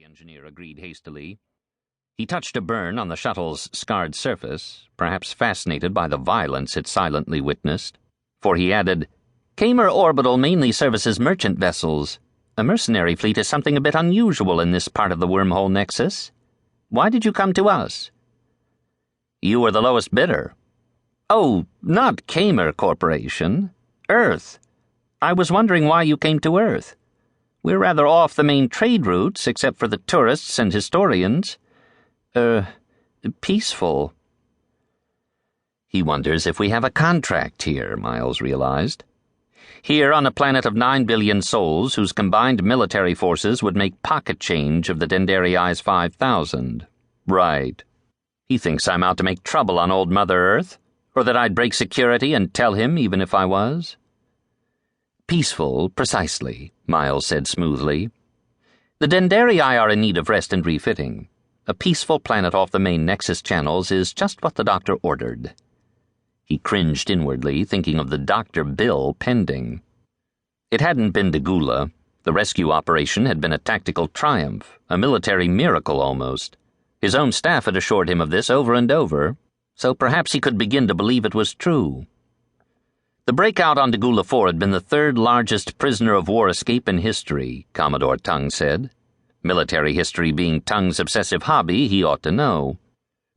the engineer agreed hastily. He touched a burn on the shuttle's scarred surface, perhaps fascinated by the violence it silently witnessed, for he added, "a.k.a. Orbital mainly services merchant vessels. A mercenary fleet is something a bit unusual in this part of the wormhole nexus. Why did you come to us?" "You were the lowest bidder." "Oh, not a.k.a. Corporation. Earth. I was wondering why you came to Earth. We're rather off the main trade routes, except for the tourists and historians. Peaceful." He wonders if we have a contract here, Miles realized. Here on a planet of 9 billion souls whose combined military forces would make pocket change of the Dendarii's 5,000. Right. He thinks I'm out to make trouble on old Mother Earth, or that I'd break security and tell him even if I was. "Peaceful, precisely," Miles said smoothly. "The Dendarii are in need of rest and refitting. A peaceful planet off the main Nexus channels is just what the doctor ordered." He cringed inwardly, thinking of the doctor bill pending. It hadn't been Dagula. The rescue operation had been a tactical triumph, a military miracle almost. His own staff had assured him of this over and over, so perhaps he could begin to believe it was true. The breakout on Dagula 4 had been the third largest prisoner of war escape in history, Commodore Tung said. Military history being Tung's obsessive hobby, he ought to know.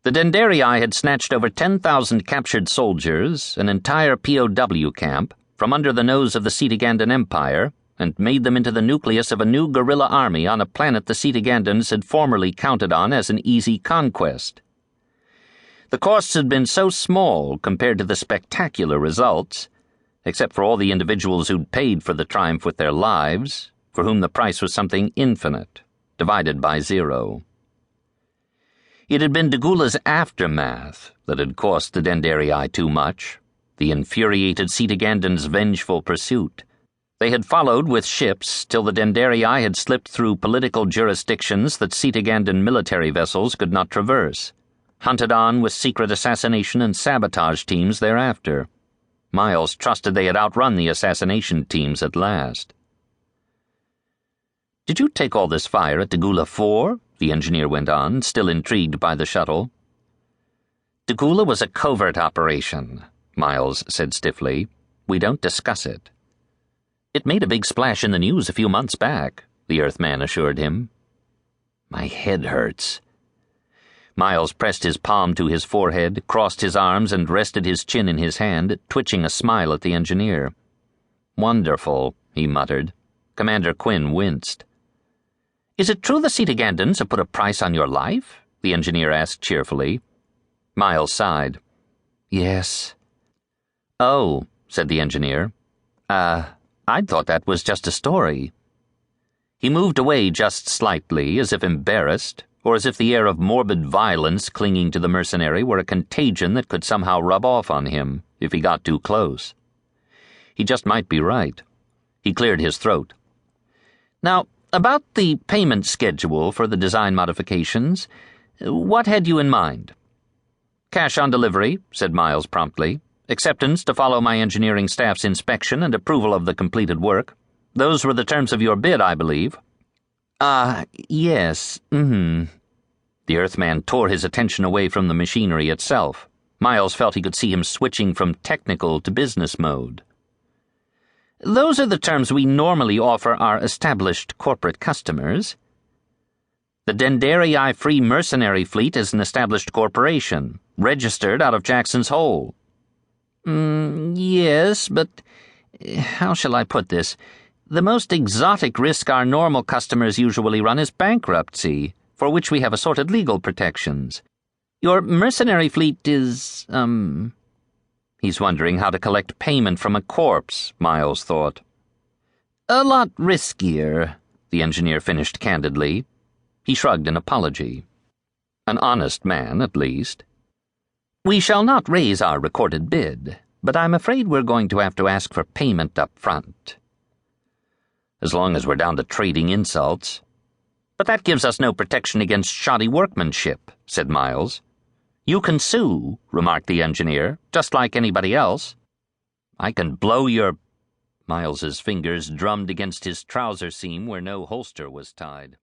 The Dendarii had snatched over 10,000 captured soldiers, an entire POW camp, from under the nose of the Cetagandan Empire, and made them into the nucleus of a new guerrilla army on a planet the Cetagandans had formerly counted on as an easy conquest. The costs had been so small compared to the spectacular results, except for all the individuals who'd paid for the triumph with their lives, for whom the price was something infinite, divided by 0. It had been Dagula's aftermath that had cost the Dendarii too much, the infuriated Cetagandans' vengeful pursuit. They had followed with ships till the Dendarii had slipped through political jurisdictions that Cetagandan military vessels could not traverse, hunted on with secret assassination and sabotage teams thereafter. Miles trusted they had outrun the assassination teams at last. "Did you take all this fire at Dagula 4? The engineer went on, still intrigued by the shuttle. "Dagula was a covert operation," Miles said stiffly. "We don't discuss it." "It made a big splash in the news a few months back," the Earthman assured him. "My head hurts." Miles pressed his palm to his forehead, crossed his arms, and rested his chin in his hand, twitching a smile at the engineer. "Wonderful," he muttered. Commander Quinn winced. "Is it true the Cetagandans have put a price on your life?" the engineer asked cheerfully. Miles sighed. "Yes." "Oh," said the engineer. I'd thought that was just a story." He moved away just slightly, as if embarrassed, or as if the air of morbid violence clinging to the mercenary were a contagion that could somehow rub off on him if he got too close. He just might be right. He cleared his throat. "Now, about the payment schedule for the design modifications, what had you in mind?" "Cash on delivery," said Miles promptly. "Acceptance to follow my engineering staff's inspection and approval of the completed work. Those were the terms of your bid, I believe." Yes, The Earthman tore his attention away from the machinery itself. Miles felt he could see him switching from technical to business mode. "Those are the terms we normally offer our established corporate customers. The Dendarii Free Mercenary Fleet is an established corporation, registered out of Jackson's Hole." Yes, but how shall I put this? The most exotic risk our normal customers usually run is bankruptcy, for which we have assorted legal protections. Your mercenary fleet is, He's wondering how to collect payment from a corpse, Miles thought. "A lot riskier," the engineer finished candidly. He shrugged an apology. An honest man, at least. "We shall not raise our recorded bid, but I'm afraid we're going to have to ask for payment up front." "As long as we're down to trading insults." "But that gives us no protection against shoddy workmanship," said Miles. "You can sue," remarked the engineer, "just like anybody else." "I can blow your—" Miles's fingers drummed against his trouser seam where no holster was tied.